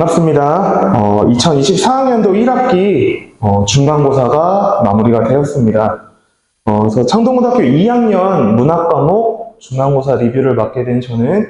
반갑습니다. 2024학년도 1학기 중간고사가 마무리가 되었습니다. 그래서 창동고등학교 2학년 문학과목 중간고사 리뷰를 맡게 된 저는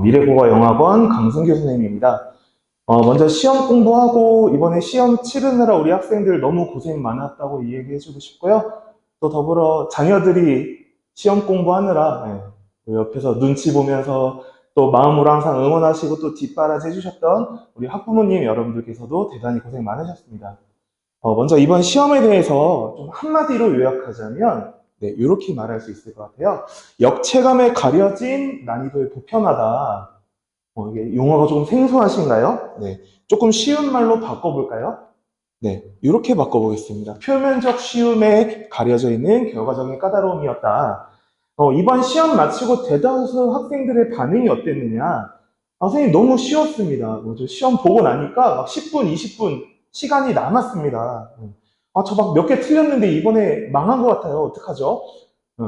미래국어영학원 강승규 선생님입니다. 먼저 시험 공부하고 이번에 시험 치르느라 우리 학생들 너무 고생 많았다고 이야기해주고 싶고요. 또 더불어 자녀들이 시험 공부하느라 옆에서 눈치 보면서 또 마음으로 항상 응원하시고 또 뒷바라지 해주셨던 우리 학부모님 여러분들께서도 대단히 고생 많으셨습니다. 먼저 이번 시험에 대해서 좀 한마디로 요약하자면 이렇게 말할 수 있을 것 같아요. 역체감에 가려진 난이도의 보편화다. 이게 용어가 조금 생소하신가요? 조금 쉬운 말로 바꿔볼까요? 이렇게 바꿔보겠습니다. 표면적 쉬움에 가려져 있는 결과적인 까다로움이었다. 이번 시험 마치고 대다수 학생들의 반응이 어땠느냐? 선생님 너무 쉬웠습니다. 시험 보고 나니까 막 10분, 20분 시간이 남았습니다. 저 막 몇 개 틀렸는데 이번에 망한 것 같아요. 어떡하죠?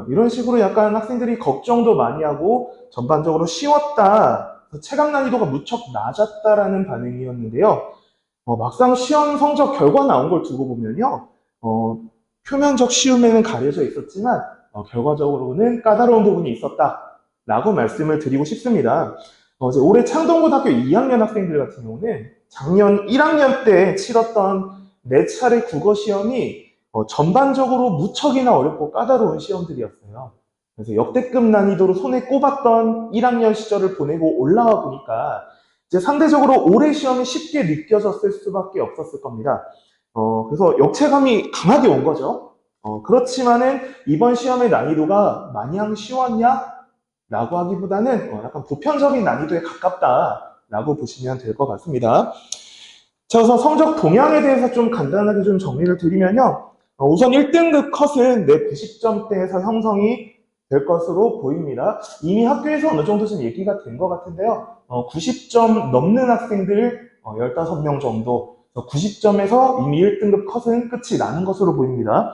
이런 식으로 약간 학생들이 걱정도 많이 하고 전반적으로 쉬웠다. 체감 난이도가 무척 낮았다라는 반응이었는데요. 막상 시험 성적 결과 나온 걸 두고 보면요. 표면적 쉬움에는 가려져 있었지만 결과적으로는 까다로운 부분이 있었다라고 말씀을 드리고 싶습니다. 올해 창동고등학교 2학년 학생들 같은 경우는 작년 1학년 때 치렀던 4차례 국어 시험이 전반적으로 무척이나 어렵고 까다로운 시험들이었어요. 그래서 역대급 난이도로 손에 꼽았던 1학년 시절을 보내고 올라와 보니까 이제 상대적으로 올해 시험이 쉽게 느껴졌을 수밖에 없었을 겁니다. 그래서 역체감이 강하게 온 거죠. 그렇지만은 이번 시험의 난이도가 마냥 쉬웠냐? 라고 하기보다는 약간 보편적인 난이도에 가깝다라고 보시면 될 것 같습니다. 자, 우선 성적 동향에 대해서 좀 간단하게 좀 정리를 드리면요. 우선 1등급 컷은 내 90점대에서 형성이 될 것으로 보입니다. 이미 학교에서 어느 정도 좀 얘기가 된 것 같은데요. 90점 넘는 학생들 15명 정도, 90점에서 이미 1등급 컷은 끝이 나는 것으로 보입니다.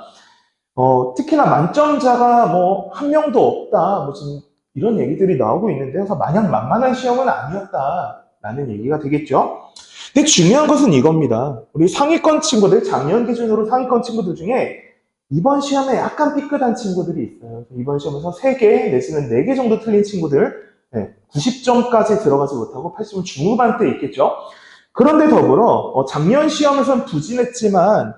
특히나 만점자가 한 명도 없다, 지금 이런 얘기들이 나오고 있는데요. 그래서 마냥 만만한 시험은 아니었다라는 얘기가 되겠죠. 근데 중요한 것은 이겁니다. 우리 상위권 친구들, 작년 기준으로 상위권 친구들 중에 이번 시험에 약간 삐끗한 친구들이 있어요. 이번 시험에서 3개 내지는 4개 정도 틀린 친구들, 90점까지 들어가지 못하고 80은 중후반대에 있겠죠. 그런데 더불어 작년 시험에선 부진했지만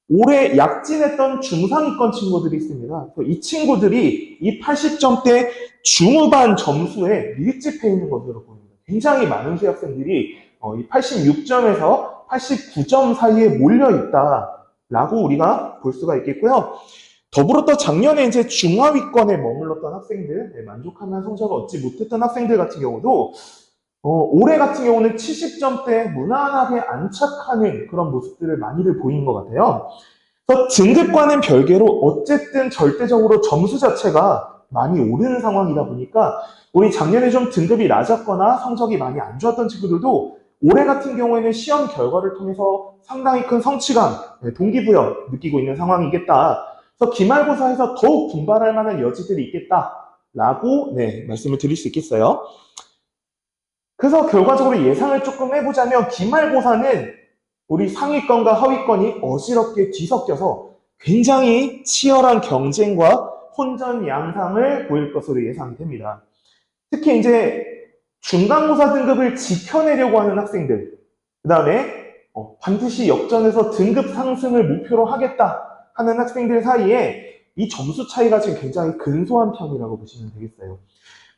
올해 약진했던 중상위권 친구들이 있습니다. 이 친구들이 이 80점대 중후반 점수에 밀집해 있는 것으로 보입니다. 굉장히 많은 수 학생들이 이 86점에서 89점 사이에 몰려있다라고 우리가 볼 수가 있겠고요. 더불어 또 작년에 이제 중하위권에 머물렀던 학생들, 만족할 성적을 얻지 못했던 학생들 같은 경우도 올해 같은 경우는 70점대 무난하게 안착하는 그런 모습들을 많이들 보이는 것 같아요. 그래서 등급과는 별개로 어쨌든 절대적으로 점수 자체가 많이 오르는 상황이다 보니까 우리 작년에 좀 등급이 낮았거나 성적이 많이 안 좋았던 친구들도 올해 같은 경우에는 시험 결과를 통해서 상당히 큰 성취감, 동기부여 느끼고 있는 상황이겠다. 그래서 기말고사에서 더욱 분발할 만한 여지들이 있겠다라고 말씀을 드릴 수 있겠어요. 그래서 결과적으로 예상을 조금 해보자면 기말고사는 우리 상위권과 하위권이 어지럽게 뒤섞여서 굉장히 치열한 경쟁과 혼전 양상을 보일 것으로 예상이 됩니다. 특히 이제 중간고사 등급을 지켜내려고 하는 학생들, 그 다음에 반드시 역전해서 등급 상승을 목표로 하겠다 하는 학생들 사이에 이 점수 차이가 지금 굉장히 근소한 편이라고 보시면 되겠어요.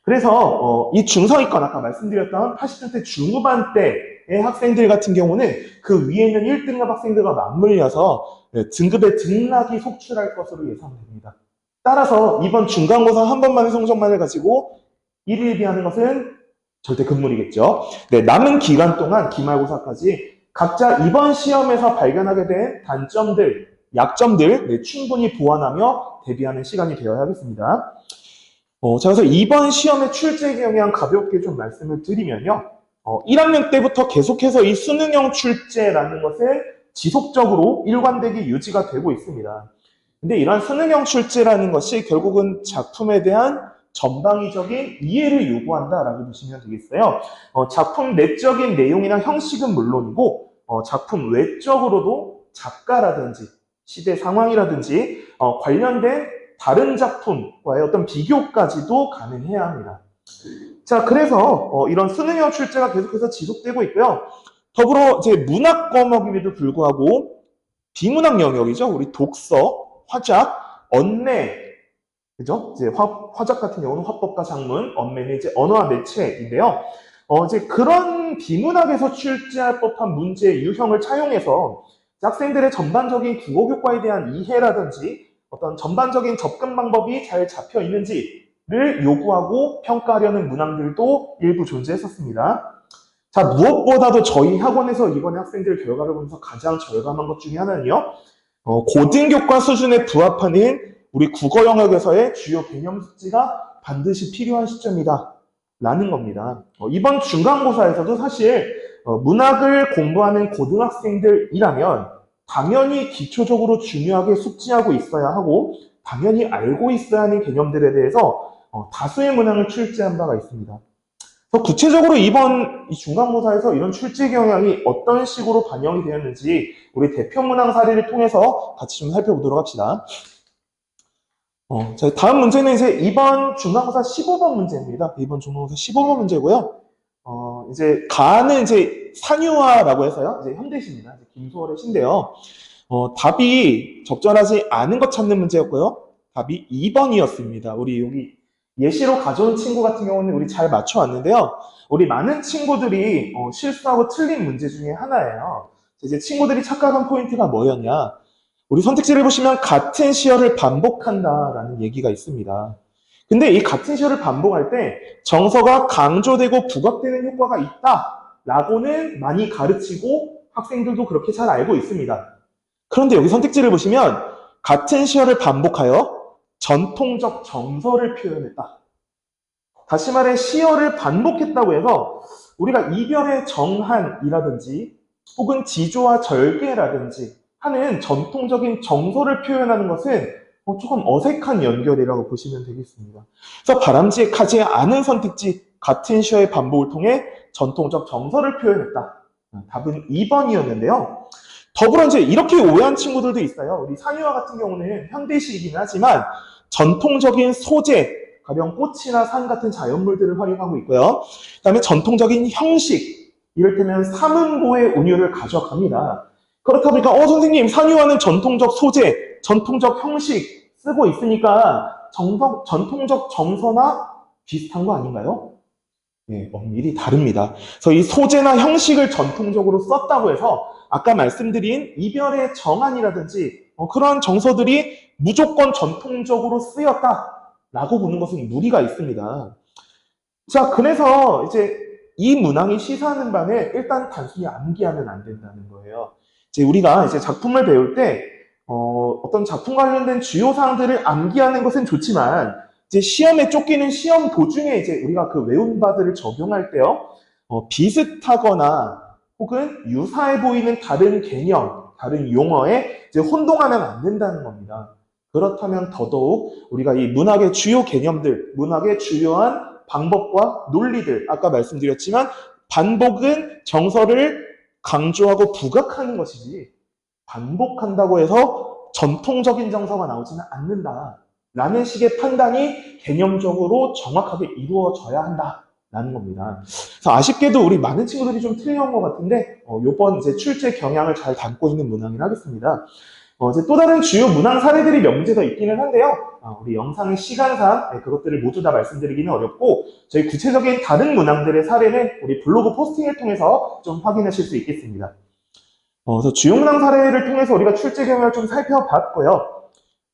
그래서 이 중상위권 아까 말씀드렸던 80점대 중후반대의 학생들 같은 경우는 그 위에 있는 1등급 학생들과 맞물려서 등급의 등락이 속출할 것으로 예상됩니다. 따라서 이번 중간고사 한 번만의 성적만을 가지고 1위 비하는 것은 절대 금물이겠죠. 남은 기간 동안 기말고사까지 각자 이번 시험에서 발견하게 된 단점들, 약점들 충분히 보완하며 대비하는 시간이 되어야 하겠습니다. 자, 그래서 이번 시험의 출제 경향 가볍게 좀 말씀을 드리면요. 1학년 때부터 계속해서 이 수능형 출제라는 것을 지속적으로 일관되게 유지가 되고 있습니다. 근데 이런 수능형 출제라는 것이 결국은 작품에 대한 전방위적인 이해를 요구한다라고 보시면 되겠어요. 작품 내적인 내용이나 형식은 물론이고 작품 외적으로도 작가라든지 시대 상황이라든지 관련된 다른 작품과의 어떤 비교까지도 가능해야 합니다. 자, 그래서 이런 수능형 출제가 계속해서 지속되고 있고요. 더불어 이제 문학 과목임에도 불구하고 비문학 영역이죠. 우리 독서, 화작, 언매, 그죠? 이제 화작 같은 경우는 화법과 작문, 언매는 이제 언어와 매체인데요. 이제 그런 비문학에서 출제할 법한 문제 유형을 차용해서 학생들의 전반적인 국어 교과에 대한 이해라든지 어떤 전반적인 접근 방법이 잘 잡혀 있는지를 요구하고 평가하려는 문항들도 일부 존재했었습니다. 자, 무엇보다도 저희 학원에서 이번에 학생들 결과를 보면서 가장 절감한 것 중에 하나는요, 고등교과 수준에 부합하는 우리 국어 영역에서의 주요 개념 숙지가 반드시 필요한 시점이다 라는 겁니다. 이번 중간고사에서도 사실 문학을 공부하는 고등학생들이라면 당연히 기초적으로 중요하게 숙지하고 있어야 하고 당연히 알고 있어야 하는 개념들에 대해서 다수의 문항을 출제한 바가 있습니다. 그래서 구체적으로 이번 이 중간고사에서 이런 출제 경향이 어떤 식으로 반영이 되었는지 우리 대표 문항 사례를 통해서 같이 좀 살펴보도록 합시다. 자, 다음 문제는 이제 이번 중간고사 15번 문제입니다. 이번 중간고사 15번 문제고요. 이제 가는 이제 산유화라고 해서요. 이제 현대시입니다. 이제 김소월의 시인데요. 답이 적절하지 않은 것 찾는 문제였고요. 답이 2번이었습니다. 우리 여기 예시로 가져온 친구 같은 경우는 우리 잘 맞춰왔는데요. 우리 많은 친구들이 실수하고 틀린 문제 중에 하나예요. 이제 친구들이 착각한 포인트가 뭐였냐? 우리 선택지를 보시면 같은 시어를 반복한다라는 얘기가 있습니다. 근데 이 같은 시어를 반복할 때 정서가 강조되고 부각되는 효과가 있다라고는 많이 가르치고 학생들도 그렇게 잘 알고 있습니다. 그런데 여기 선택지를 보시면 같은 시어를 반복하여 전통적 정서를 표현했다. 다시 말해 시어를 반복했다고 해서 우리가 이별의 정한이라든지 혹은 지조와 절개라든지 하는 전통적인 정서를 표현하는 것은 조금 어색한 연결이라고 보시면 되겠습니다. 그래서 바람직하지 않은 선택지 같은 시어의 반복을 통해 전통적 정서를 표현했다. 답은 2번이었는데요. 더불어 이제 이렇게 오해한 친구들도 있어요. 우리 산유화 같은 경우는 현대시이긴 하지만 전통적인 소재, 가령 꽃이나 산 같은 자연물들을 활용하고 있고요. 그다음에 전통적인 형식, 이를테면 삼음고의 운율을 가져갑니다. 그렇다 보니까 선생님 산유화는 전통적 소재, 전통적 형식 쓰고 있으니까 전통적 정서나 비슷한 거 아닌가요? 네, 엄밀히 다릅니다. 그래서 이 소재나 형식을 전통적으로 썼다고 해서 아까 말씀드린 이별의 정한이라든지 그런 정서들이 무조건 전통적으로 쓰였다라고 보는 것은 무리가 있습니다. 자, 그래서 이제 이 문항이 시사하는 바는 일단 단순히 암기하면 안 된다는 거예요. 이제 우리가 이제 작품을 배울 때 어떤 작품 관련된 주요 사항들을 암기하는 것은 좋지만 이제 시험에 쫓기는 시험 도중에 이제 우리가 그 외운 바들을 적용할 때요, 비슷하거나 혹은 유사해 보이는 다른 개념, 다른 용어에 이제 혼동하면 안 된다는 겁니다. 그렇다면 더더욱 우리가 이 문학의 주요 개념들, 문학의 주요한 방법과 논리들, 아까 말씀드렸지만 반복은 정서를 강조하고 부각하는 것이지 반복한다고 해서 전통적인 정서가 나오지는 않는다 라는 식의 판단이 개념적으로 정확하게 이루어져야 한다라는 겁니다. 그래서 아쉽게도 우리 많은 친구들이 좀 틀려온 것 같은데 요번 이제 출제 경향을 잘 담고 있는 문항이라 하겠습니다. 이제 또 다른 주요 문항 사례들이 몇 문제 더 있기는 한데요. 우리 영상의 시간상 그것들을 모두 다 말씀드리기는 어렵고 저희 구체적인 다른 문항들의 사례는 우리 블로그 포스팅을 통해서 좀 확인하실 수 있겠습니다. 그래서 주요 문항 사례를 통해서 우리가 출제 경향을 좀 살펴봤고요.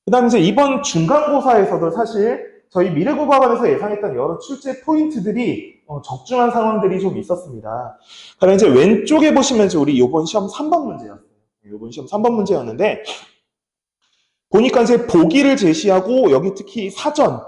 그 다음에 이제 이번 중간고사에서도 사실 저희 미래국어학원에서 예상했던 여러 출제 포인트들이 적중한 상황들이 좀 있었습니다. 그럼 이제 왼쪽에 보시면 이제 우리 이번 시험 3번 문제였어요. 이번 시험 3번 문제였는데 보니까 이제 보기를 제시하고 여기 특히 사전,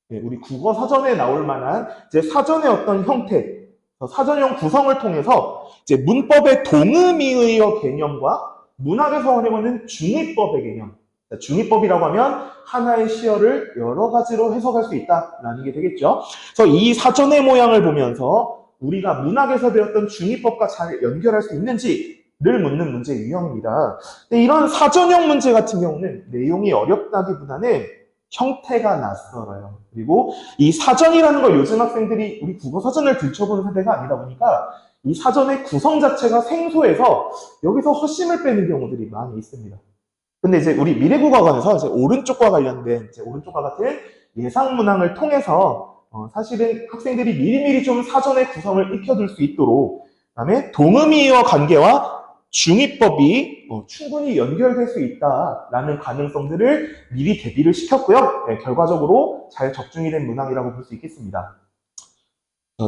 우리 국어 사전에 나올 만한 이제 사전의 어떤 형태, 사전형 구성을 통해서 이제 문법의 동의의어 개념과 문학에서 활용하는 중의법의 개념, 중위법이라고 하면 하나의 시어를 여러 가지로 해석할 수 있다라는 게 되겠죠. 그래서 이 사전의 모양을 보면서 우리가 문학에서 배웠던 중위법과 잘 연결할 수 있는지를 묻는 문제 유형입니다. 근데 이런 사전형 문제 같은 경우는 내용이 어렵다기보다는 형태가 낯설어요. 그리고 이 사전이라는 걸 요즘 학생들이 우리 국어 사전을 들춰보는 세대가 아니다 보니까 이 사전의 구성 자체가 생소해서 여기서 허심을 빼는 경우들이 많이 있습니다. 근데 이제 우리 미래국어관에서 이제 오른쪽과 관련된 오른쪽과 같은 예상 문항을 통해서 사실은 학생들이 미리미리 좀 사전의 구성을 익혀둘 수 있도록 그다음에 동의어 관계와 중위법이 충분히 연결될 수 있다라는 가능성들을 미리 대비를 시켰고요. 네, 결과적으로 잘 적중이 된 문항이라고 볼 수 있겠습니다.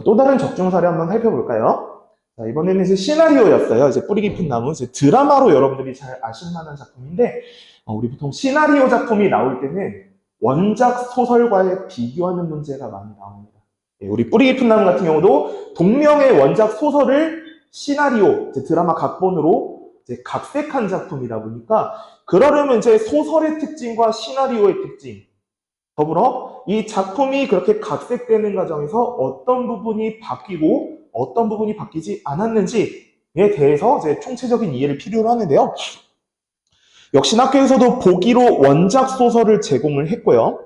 또 다른 적중 사례 한번 살펴볼까요? 자, 이번에는 이제 시나리오였어요. 이제 뿌리 깊은 나무, 이제 드라마로 여러분들이 잘 아실 만한 작품인데, 우리 보통 시나리오 작품이 나올 때는 원작 소설과의 비교하는 문제가 많이 나옵니다. 예, 우리 뿌리 깊은 나무 같은 경우도 동명의 원작 소설을 시나리오, 이제 드라마 각본으로 이제 각색한 작품이다 보니까, 그러려면 이제 소설의 특징과 시나리오의 특징, 더불어 이 작품이 그렇게 각색되는 과정에서 어떤 부분이 바뀌고 어떤 부분이 바뀌지 않았는지에 대해서 이제 총체적인 이해를 필요로 하는데요. 역시 학교에서도 보기로 원작 소설을 제공을 했고요.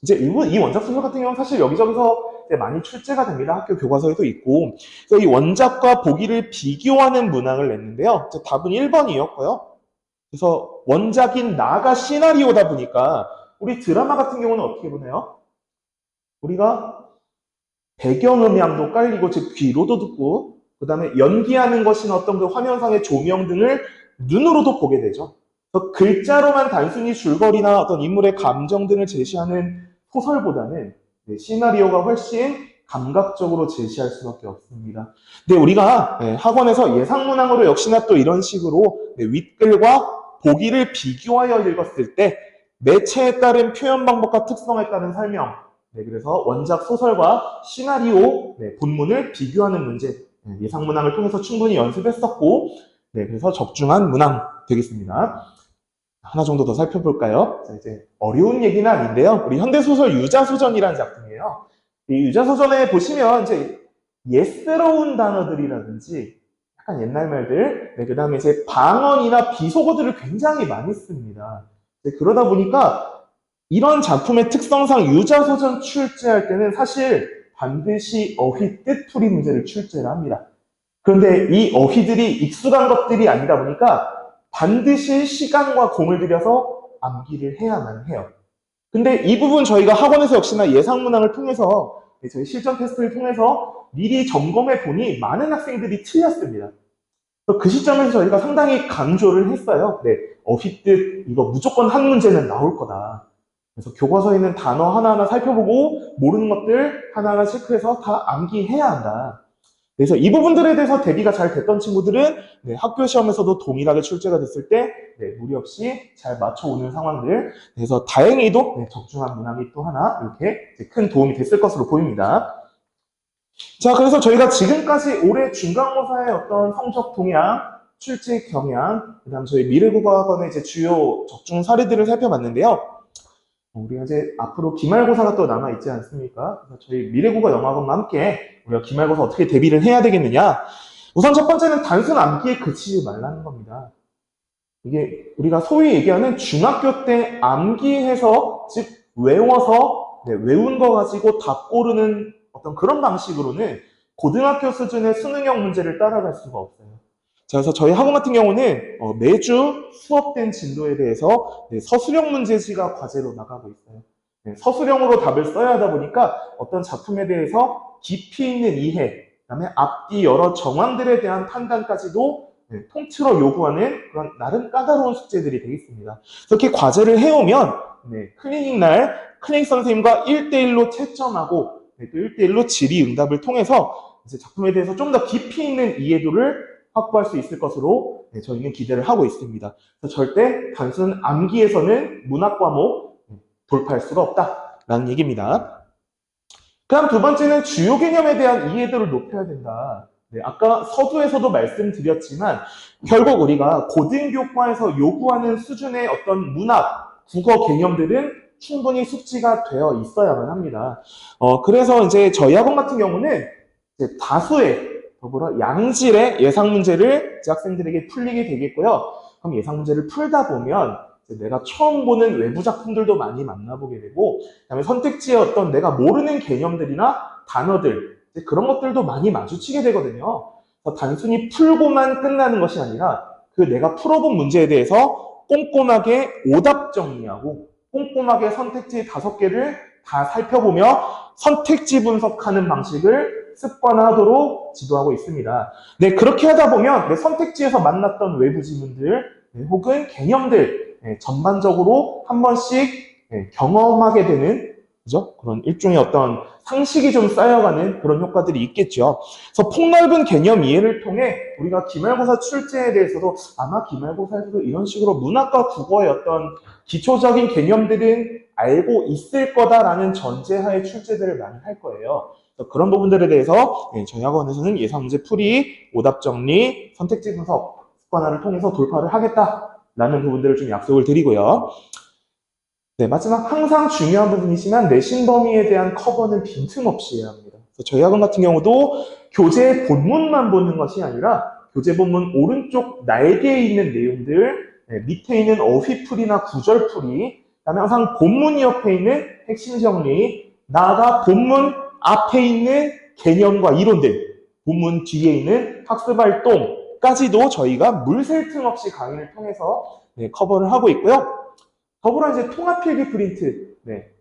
이제 이 원작 소설 같은 경우는 사실 여기저기서 많이 출제가 됩니다. 학교 교과서에도 있고. 그래서 이 원작과 보기를 비교하는 문항을 냈는데요. 답은 1번이었고요. 그래서 원작인 나가 시나리오다 보니까 우리 드라마 같은 경우는 어떻게 보나요? 우리가 배경음향도 깔리고 즉 귀로도 듣고 그 다음에 연기하는 것이나 어떤 그 화면상의 조명 등을 눈으로도 보게 되죠. 그래서 글자로만 단순히 줄거리나 어떤 인물의 감정 등을 제시하는 소설보다는 시나리오가 훨씬 감각적으로 제시할 수밖에 없습니다. 근데 우리가 학원에서 예상문항으로 역시나 또 이런 식으로 윗글과 보기를 비교하여 읽었을 때 매체에 따른 표현 방법과 특성에 따른 설명, 그래서 원작 소설과 시나리오 본문을 비교하는 문제 예상 문항을 통해서 충분히 연습했었고 그래서 적중한 문항 되겠습니다. 하나 정도 더 살펴볼까요? 자, 이제 어려운 얘기는 아닌데요. 우리 현대소설 유자소전이라는 작품이에요. 이 유자소전에 보시면 이제 예스러운 단어들이라든지 약간 옛날 말들, 그 다음에 이제 방언이나 비속어들을 굉장히 많이 씁니다. 그러다 보니까 이런 작품의 특성상 유자소전 출제할 때는 사실 반드시 어휘 뜻풀이 문제를 출제를 합니다. 그런데 이 어휘들이 익숙한 것들이 아니다 보니까 반드시 시간과 공을 들여서 암기를 해야만 해요. 근데 이 부분 저희가 학원에서 역시나 예상문항을 통해서 저희 실전 테스트를 통해서 미리 점검해 보니 많은 학생들이 틀렸습니다. 그 시점에서 저희가 상당히 강조를 했어요. 어휘 뜻 이거 무조건 한 문제는 나올 거다. 그래서 교과서에 있는 단어 하나하나 살펴보고 모르는 것들 하나하나 체크해서 다 암기해야 한다. 그래서 이 부분들에 대해서 대비가 잘 됐던 친구들은 학교 시험에서도 동일하게 출제가 됐을 때 무리 없이 잘 맞춰오는 상황들. 그래서 다행히도 적중한 문항이 또 하나 이렇게 큰 도움이 됐을 것으로 보입니다. 자, 그래서 저희가 지금까지 올해 중간고사의 어떤 성적 동향, 출제 경향, 그 다음 저희 미래국어학원의 이제 주요 적중 사례들을 살펴봤는데요. 우리가 이제 앞으로 기말고사가 또 남아있지 않습니까? 그래서 저희 미래국어 영어학원과 함께 우리가 기말고사 어떻게 대비를 해야 되겠느냐? 우선 첫 번째는 단순 암기에 그치지 말라는 겁니다. 이게 우리가 소위 얘기하는 중학교 때 암기해서, 즉 외워서 외운 거 가지고 답 고르는 어떤 그런 방식으로는 고등학교 수준의 수능형 문제를 따라갈 수가 없어요. 자, 그래서 저희 학원 같은 경우는 매주 수업된 진도에 대해서 서술형 문제지가 과제로 나가고 있어요. 서술형으로 답을 써야 하다 보니까 어떤 작품에 대해서 깊이 있는 이해, 그다음에 앞뒤 여러 정황들에 대한 판단까지도 통틀어 요구하는 그런 나름 까다로운 숙제들이 되겠습니다. 이렇게 과제를 해오면 클리닉 날 클리닉 선생님과 1대1로 채점하고 또 1대1로 질의응답을 통해서 이제 작품에 대해서 좀 더 깊이 있는 이해도를 확보할 수 있을 것으로 저희는 기대를 하고 있습니다. 그래서 절대 단순 암기에서는 문학 과목 돌파할 수가 없다라는 얘기입니다. 그다음 두 번째는 주요 개념에 대한 이해도를 높여야 된다. 네, 아까 서두에서도 말씀드렸지만 결국 우리가 고등교과에서 요구하는 수준의 어떤 문학, 국어 개념들은 충분히 숙지가 되어 있어야만 합니다. 그래서 이제 저희 학원 같은 경우는 이제 다수의 더불어 양질의 예상 문제를 이제 학생들에게 풀리게 되겠고요. 그럼 예상 문제를 풀다 보면 이제 내가 처음 보는 외부 작품들도 많이 만나보게 되고, 그다음에 선택지에 어떤 내가 모르는 개념들이나 단어들, 이제 그런 것들도 많이 마주치게 되거든요. 그래서 단순히 풀고만 끝나는 것이 아니라 그 내가 풀어본 문제에 대해서 꼼꼼하게 오답 정리하고 꼼꼼하게 선택지 5개를 다 살펴보며 선택지 분석하는 방식을 습관화하도록 지도하고 있습니다. 네, 그렇게 하다 보면 내 선택지에서 만났던 외부 지문들 혹은 개념들 전반적으로 한 번씩 경험하게 되는, 그죠? 그런 일종의 어떤 상식이 좀 쌓여가는 그런 효과들이 있겠죠. 그래서 폭넓은 개념 이해를 통해 우리가 기말고사 출제에 대해서도 아마 기말고사에서도 이런 식으로 문학과 국어의 어떤 기초적인 개념들은 알고 있을 거다라는 전제하에 출제들을 많이 할 거예요. 그런 부분들에 대해서 저희 학원에서는 예상 문제 풀이, 오답 정리, 선택지 분석, 습관화를 통해서 돌파를 하겠다라는 부분들을 좀 약속을 드리고요. 네, 마지막 항상 중요한 부분이지만 내신 범위에 대한 커버는 빈틈없이 해야 합니다. 그래서 저희 학원 같은 경우도 교재 본문만 보는 것이 아니라 교재 본문 오른쪽 날개에 있는 내용들, 밑에 있는 어휘풀이나 구절풀이, 그다음에 항상 본문 옆에 있는 핵심 정리, 나아가 본문 앞에 있는 개념과 이론들, 본문 뒤에 있는 학습 활동까지도 저희가 물샐 틈 없이 강의를 통해서 커버를 하고 있고요. 더불어 이제 통합 필기 프린트,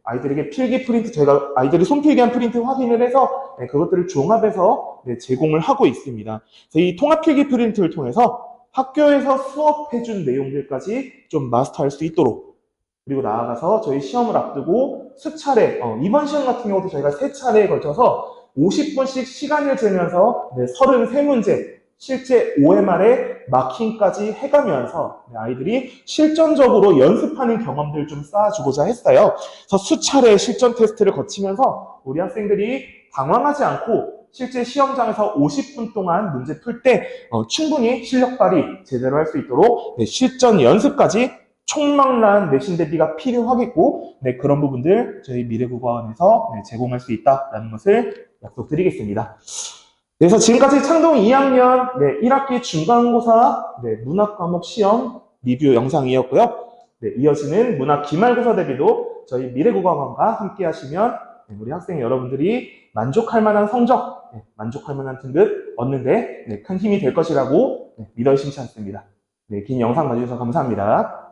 아이들에게 필기 프린트, 저희가 아이들이 손필기한 프린트 확인을 해서 그것들을 종합해서 제공을 하고 있습니다. 그래서 이 통합 필기 프린트를 통해서 학교에서 수업해준 내용들까지 좀 마스터할 수 있도록, 그리고 나아가서 저희 시험을 앞두고 수차례, 이번 시험 같은 경우도 저희가 3차례에 걸쳐서 50분씩 시간을 재면서 33문제, 실제 OMR에 마킹까지 해가면서 아이들이 실전적으로 연습하는 경험들을 좀 쌓아주고자 했어요. 그래서 수차례 실전 테스트를 거치면서 우리 학생들이 당황하지 않고 실제 시험장에서 50분 동안 문제 풀 때 충분히 실력 발휘 제대로 할 수 있도록 실전 연습까지 총망라한 내신 대비가 필요하겠고, 그런 부분들 저희 미래국어원에서 제공할 수 있다는 것을 약속드리겠습니다. 그래서 지금까지 창동 2학년 1학기 중간고사 문학 과목 시험 리뷰 영상이었고요. 이어지는 문학 기말고사 대비도 저희 미래국어원과 함께 하시면 우리 학생 여러분들이 만족할 만한 성적, 만족할 만한 등급 얻는데 큰 힘이 될 것이라고 믿어 의심치 않습니다. 긴 영상 봐주셔서 감사합니다.